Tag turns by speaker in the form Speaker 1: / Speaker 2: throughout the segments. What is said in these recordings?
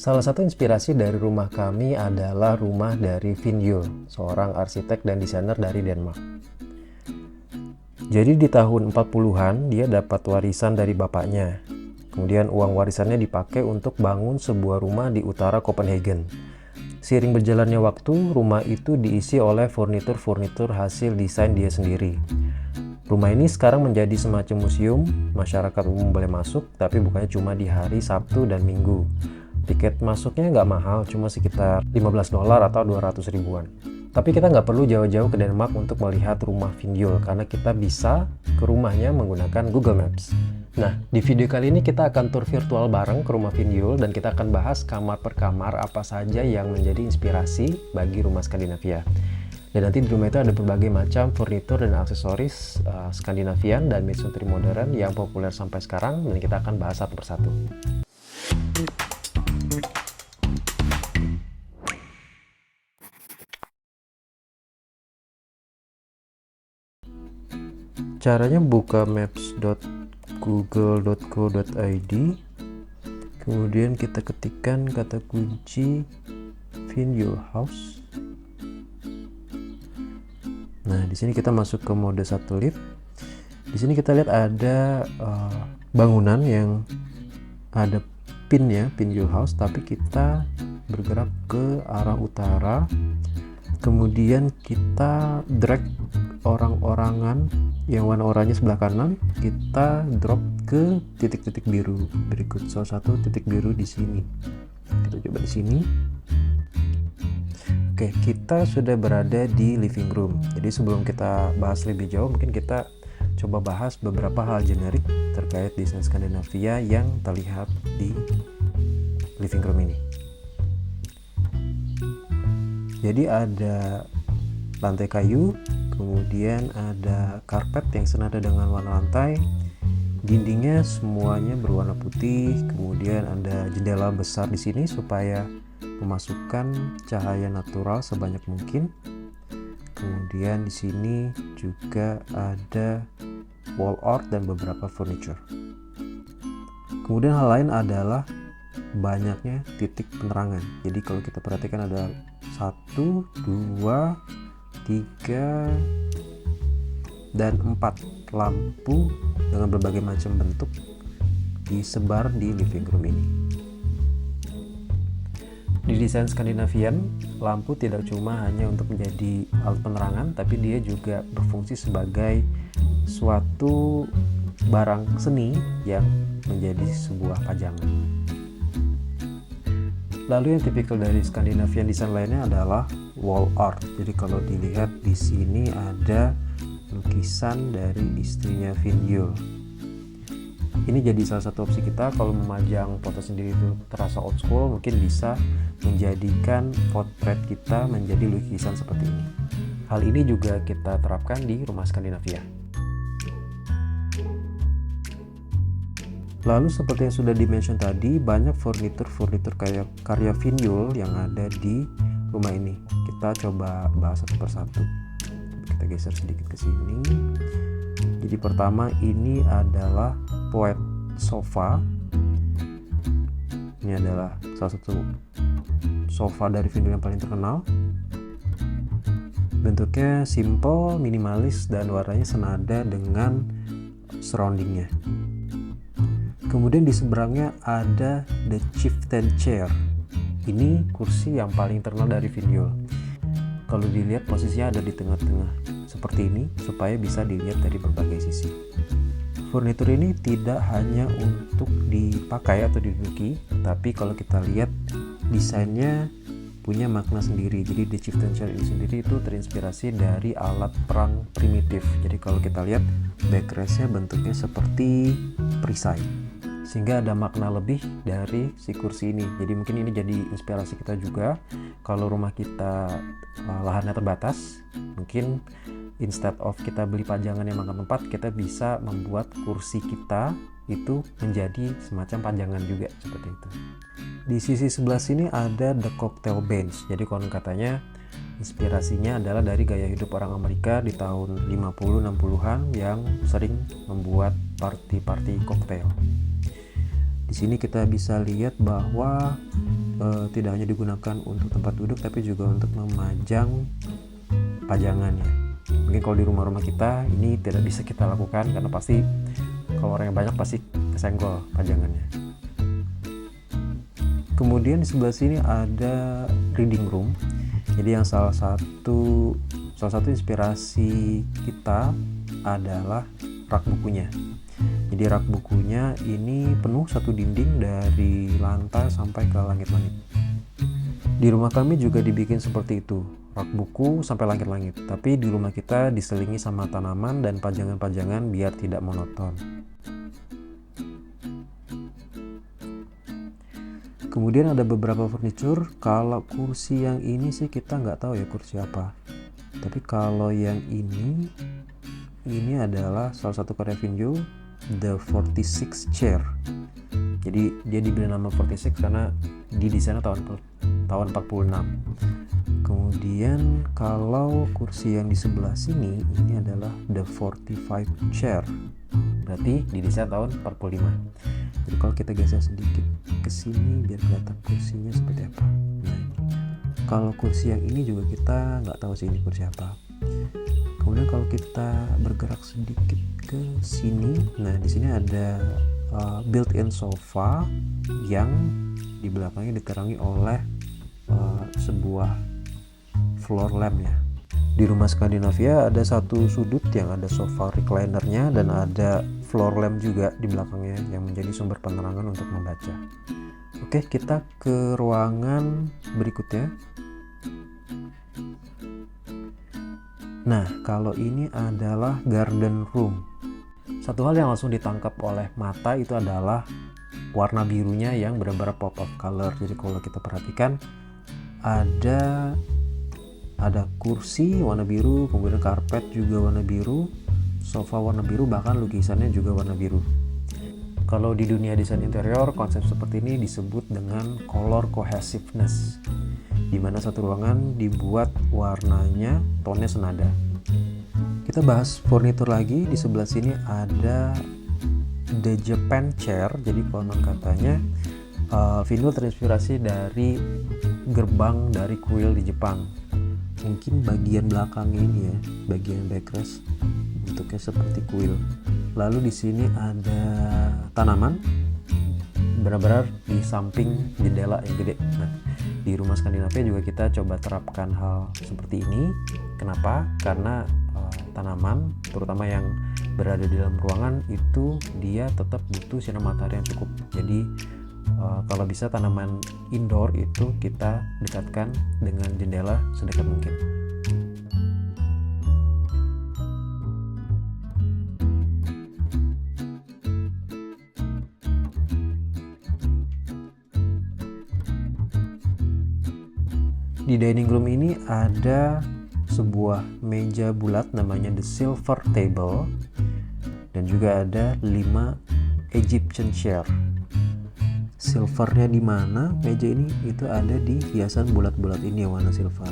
Speaker 1: Salah satu inspirasi dari rumah kami adalah rumah dari Finn Yul, seorang arsitek dan desainer dari Denmark. Jadi di tahun 40-an dia dapat warisan dari bapaknya. Kemudian uang warisannya dipakai untuk bangun sebuah rumah di utara Copenhagen. Seiring berjalannya waktu, rumah itu diisi oleh furnitur-furnitur hasil desain dia sendiri. Rumah ini sekarang menjadi semacam museum, masyarakat umum boleh masuk, tapi bukannya cuma di hari Sabtu dan Minggu. Tiket masuknya nggak mahal, cuma sekitar $15 atau 200 ribuan. Tapi kita nggak perlu jauh-jauh ke Denmark untuk melihat rumah Finn Yul, karena kita bisa ke rumahnya menggunakan Google Maps. Nah, di video kali ini kita akan tur virtual bareng ke rumah Finn Yul, dan kita akan bahas kamar per kamar apa saja yang menjadi inspirasi bagi rumah Skandinavia. Dan nanti di rumah itu ada berbagai macam furnitur dan aksesoris Skandinavian dan mid-century modern yang populer sampai sekarang, dan kita akan bahas satu persatu. Caranya buka maps.google.co.id, kemudian kita ketikkan kata kunci Finn Yul House. Nah, di sini kita masuk ke mode satelit. Di sini kita lihat ada bangunan yang ada pinnya, Finn Yul House, tapi kita bergerak ke arah utara. Kemudian kita drag orang-orangan yang warna oranye sebelah kanan, kita drop ke titik-titik biru berikut. Salah satu titik biru di sini. Kita coba di sini. Oke, kita sudah berada di living room. Jadi sebelum kita bahas lebih jauh, mungkin kita coba bahas beberapa hal generik terkait desain Skandinavia yang terlihat di living room ini. Jadi ada lantai kayu, kemudian ada karpet yang senada dengan warna lantai, dindingnya semuanya berwarna putih, kemudian ada jendela besar di sini supaya memasukkan cahaya natural sebanyak mungkin. Kemudian di sini juga ada wall art dan beberapa furniture. Kemudian hal lain adalah banyaknya titik penerangan. Jadi kalau kita perhatikan ada 1, 2, 3, dan 4 lampu dengan berbagai macam bentuk disebar di living room ini. Di desain Skandinavian, lampu tidak cuma hanya untuk menjadi alat penerangan, tapi dia juga berfungsi sebagai suatu barang seni yang menjadi sebuah pajangan. Lalu yang tipikal dari Skandinavian desain lainnya adalah wall art. Jadi kalau dilihat di sini ada lukisan dari istrinya Finn Yul. Ini jadi salah satu opsi kita kalau memajang foto sendiri itu terasa old school, mungkin bisa menjadikan potret kita menjadi lukisan seperti ini. Hal ini juga kita terapkan di rumah Skandinavia. Lalu seperti yang sudah dimention tadi, banyak furnitur kayak karya Finn Yul yang ada di rumah ini. Kita coba bahas satu persatu. Kita geser sedikit ke sini. Jadi pertama ini adalah Poet Sofa. Ini adalah salah satu sofa dari Finn Yul yang paling terkenal. Bentuknya simple, minimalis, dan warnanya senada dengan surroundingnya. Kemudian di seberangnya ada The Chieftain Chair. Ini kursi yang paling terkenal dari Finn Yul. Kalau dilihat posisinya ada di tengah-tengah seperti ini supaya bisa dilihat dari berbagai sisi. Furnitur ini tidak hanya untuk dipakai atau diduduki, tapi kalau kita lihat desainnya punya makna sendiri. Jadi The Chieftain Chair ini sendiri itu terinspirasi dari alat perang primitif. Jadi kalau kita lihat backrestnya bentuknya seperti perisai, sehingga ada makna lebih dari si kursi ini. Jadi mungkin ini jadi inspirasi kita juga. Kalau rumah kita lahannya terbatas, mungkin instead of kita beli pajangan yang makan tempat, kita bisa membuat kursi kita itu menjadi semacam pajangan juga seperti itu. Di sisi sebelah sini ada The Cocktail Bench. Jadi konon katanya inspirasinya adalah dari gaya hidup orang Amerika di tahun 50-60-an yang sering membuat party-party koktail. Di sini kita bisa lihat bahwa tidak hanya digunakan untuk tempat duduk tapi juga untuk memajang pajangannya. Mungkin kalau di rumah-rumah kita ini tidak bisa kita lakukan karena pasti kalau orang yang banyak pasti kesenggol pajangannya. Kemudian di sebelah sini ada reading room. Jadi yang salah satu inspirasi kita adalah rak bukunya. Jadi rak bukunya ini penuh satu dinding dari lantai sampai ke langit-langit. Di rumah kami juga dibikin seperti itu, rak buku sampai langit-langit. Tapi di rumah kita diselingi sama tanaman dan pajangan-pajangan biar tidak monoton. Kemudian ada beberapa furniture. Kalau kursi yang ini sih kita nggak tahu ya kursi apa. Tapi kalau yang ini adalah salah satu karya Vinyo, The 46 Chair. Jadi dia diberi nama 46 karena didesainnya tahun 46. Kemudian kalau kursi yang di sebelah sini ini adalah The 45 Chair. Berarti didesain tahun 45. Jadi kalau kita geser sedikit ke sini biar kelihatan kursinya seperti apa. Nah, kalau kursi yang ini juga kita nggak tahu sih ini kursi apa. Kemudian kalau kita bergerak sedikit ke sini, nah di sini ada built-in sofa yang di belakangnya diterangi oleh sebuah floor lamp ya. Di rumah Skandinavia ada satu sudut yang ada sofa reclinernya dan ada floor lamp juga di belakangnya yang menjadi sumber penerangan untuk membaca. Oke, kita ke ruangan berikutnya. Nah, kalau ini adalah garden room. Satu hal yang langsung ditangkap oleh mata itu adalah warna birunya yang benar-benar pop of color. Jadi kalau kita perhatikan ada kursi warna biru, kemudian karpet juga warna biru, sofa warna biru, bahkan lukisannya juga warna biru. Kalau di dunia desain interior, konsep seperti ini disebut dengan color cohesiveness, di mana satu ruangan dibuat warnanya, tone-nya senada. Kita bahas furnitur lagi. Di sebelah sini ada The Japan Chair. Jadi konon katanya Vinyo terinspirasi dari gerbang dari kuil di Jepang. Mungkin bagian belakangnya ini ya, bagian backrest bentuknya seperti kuil. Lalu di sini ada tanaman benar-benar di samping jendela yang gede. Nah, di rumah Skandinavia juga kita coba terapkan hal seperti ini. Kenapa? Karena tanaman terutama yang berada di dalam ruangan itu dia tetap butuh sinar matahari yang cukup. Jadi kalau bisa tanaman indoor itu kita dekatkan dengan jendela sedekat mungkin. Di dining room ini ada sebuah meja bulat namanya the silver table dan juga ada 5 Egyptian chair. Silvernya di mana meja ini? Itu ada di hiasan bulat-bulat ini yang warna silver.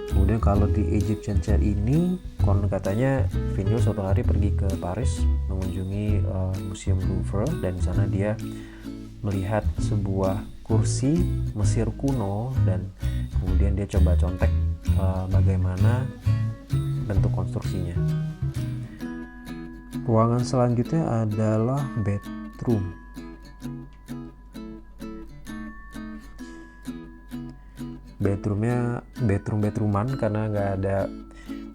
Speaker 1: Kemudian kalau di Egyptian chair ini konon katanya Vinyo suatu hari pergi ke Paris mengunjungi Museum Louvre dan di sana dia melihat sebuah kursi Mesir kuno dan kemudian dia coba contek bagaimana bentuk konstruksinya. Ruangan selanjutnya adalah bedroom. Bedrooman karena nggak ada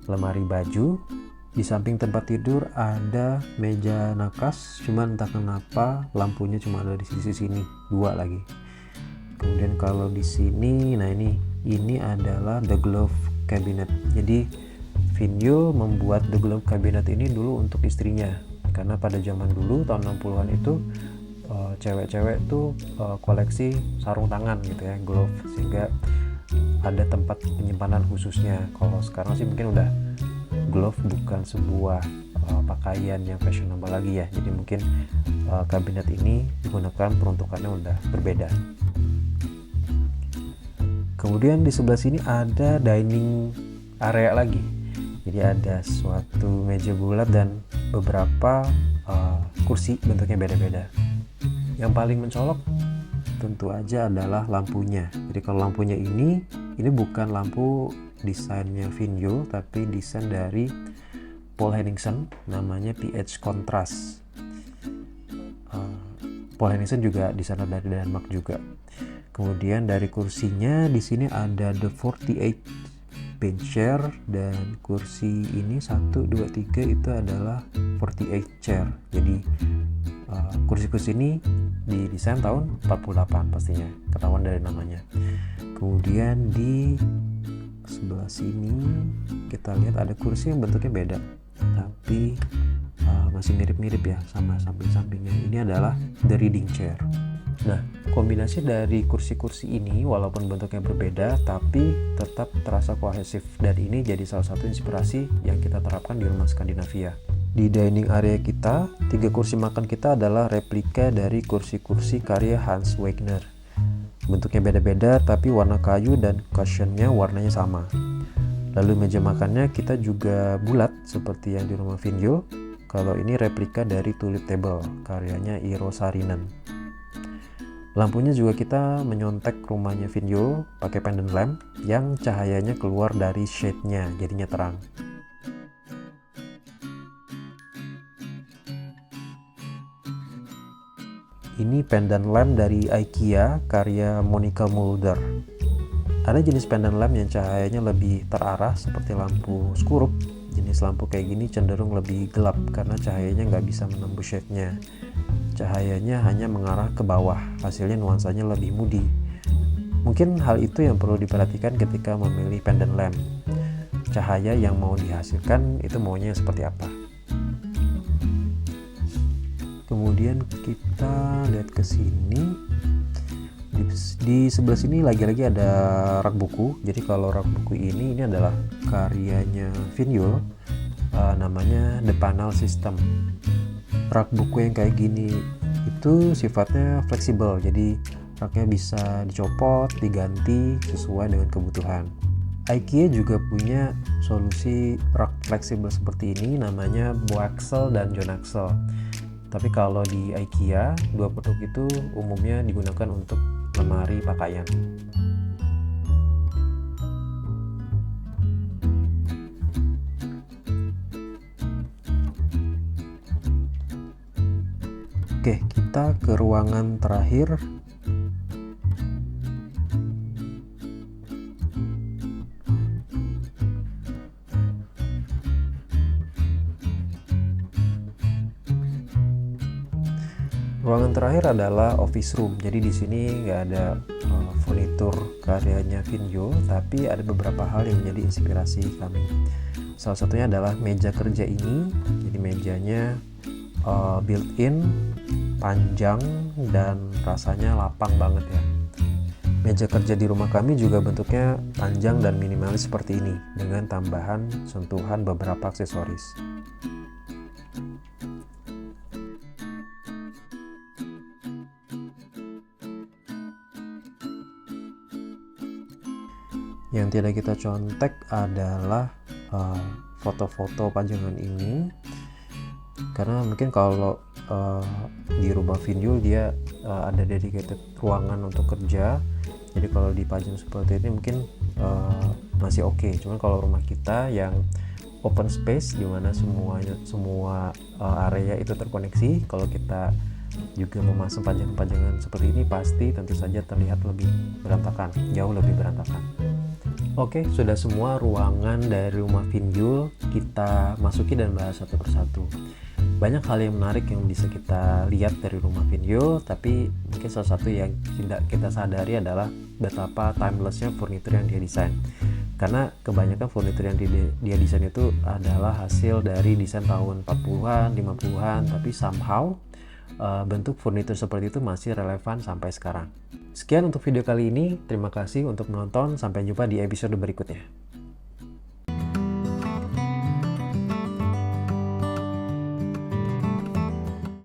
Speaker 1: lemari baju. Di samping tempat tidur ada meja nakas, cuman entah kenapa lampunya cuma ada di sisi sini, 2 lagi. Kemudian kalau di sini, nah ini adalah the glove cabinet. Jadi Vinyo membuat the glove cabinet ini dulu untuk istrinya, karena pada zaman dulu tahun 60-an itu cewek-cewek tuh koleksi sarung tangan gitu ya, glove, sehingga ada tempat penyimpanan khususnya. Kalau sekarang sih mungkin udah glove bukan sebuah pakaian yang fashionable lagi ya, jadi mungkin kabinet ini digunakan peruntukannya udah berbeda. Kemudian di sebelah sini ada dining area lagi. Jadi ada suatu meja bulat dan beberapa kursi bentuknya beda-beda. Yang paling mencolok tentu aja adalah lampunya. Jadi kalau lampunya ini bukan lampu desainnya Vinyo, tapi desain dari Paul Henningsen, namanya PH Contrast. Paul Henningsen juga desainer dari Denmark juga. Kemudian dari kursinya di sini ada the 48 bench chair, dan kursi ini 1, 2, 3 itu adalah 48 chair. Jadi kursi-kursi ini didesain tahun 48 pastinya, ketahuan dari namanya. Kemudian di sebelah sini kita lihat ada kursi yang bentuknya beda, tapi masih mirip-mirip ya sama samping-sampingnya. Ini adalah the reading chair. Nah, kombinasi dari kursi-kursi ini walaupun bentuknya berbeda tapi tetap terasa kohesif, dan ini jadi salah satu inspirasi yang kita terapkan di rumah Skandinavia. Di dining area kita, 3 kursi makan kita adalah replika dari kursi-kursi karya Hans Wegner. Bentuknya beda-beda tapi warna kayu dan cushionnya warnanya sama. Lalu meja makannya kita juga bulat seperti yang di rumah Vinyo. Kalau ini replika dari Tulip Table karyanya Eero Saarinen. Lampunya juga kita menyontek rumahnya Vinyo pakai pendant lamp yang cahayanya keluar dari shade-nya, jadinya terang. Ini pendant lamp dari IKEA karya Monica Mulder. Ada jenis pendant lamp yang cahayanya lebih terarah seperti lampu skurup. Jenis lampu kayak gini cenderung lebih gelap karena cahayanya nggak bisa menembus shade-nya. Cahayanya hanya mengarah ke bawah, hasilnya nuansanya lebih moody. Mungkin hal itu yang perlu diperhatikan ketika memilih pendant lamp. Cahaya yang mau dihasilkan itu maunya seperti apa. Kemudian kita lihat ke sini. Di sebelah sini lagi-lagi ada rak buku. Jadi kalau rak buku ini adalah karyanya Vinyo, namanya The Panel System. Rak buku yang kayak gini itu sifatnya fleksibel, jadi raknya bisa dicopot, diganti sesuai dengan kebutuhan. IKEA juga punya solusi rak fleksibel seperti ini, namanya Boaxel dan John Axel. Tapi kalau di IKEA, 2 produk itu umumnya digunakan untuk lemari pakaian. Oke, kita ke ruangan terakhir. Ruangan terakhir adalah office room. Jadi di sini nggak ada furnitur karyanya Vinyo, tapi ada beberapa hal yang menjadi inspirasi kami. Salah satunya adalah meja kerja ini. Jadi mejanya built-in, panjang, dan rasanya lapang banget ya. Meja kerja di rumah kami juga bentuknya panjang dan minimalis seperti ini, dengan tambahan sentuhan beberapa aksesoris. Yang tidak kita contek adalah foto-foto pajangan ini, karena mungkin kalau di rumah Vinyo dia ada dedicated ruangan untuk kerja, jadi kalau dipajang seperti ini mungkin masih oke. Cuman kalau rumah kita yang open space, dimana semua area itu terkoneksi, kalau kita juga memasang pajangan-pajangan seperti ini, pasti tentu saja terlihat lebih berantakan, jauh lebih berantakan. Oke, sudah semua ruangan dari rumah Vinyo kita masuki dan bahas satu persatu. Banyak hal yang menarik yang bisa kita lihat dari rumah Vinyo, tapi mungkin salah satu yang tidak kita sadari adalah betapa timelessnya furnitur yang dia desain. Karena kebanyakan furnitur yang dia desain itu adalah hasil dari desain tahun 40-an, 50-an, tapi somehow bentuk furnitur seperti itu masih relevan sampai sekarang. Sekian untuk video kali ini, terima kasih untuk menonton, sampai jumpa di episode berikutnya.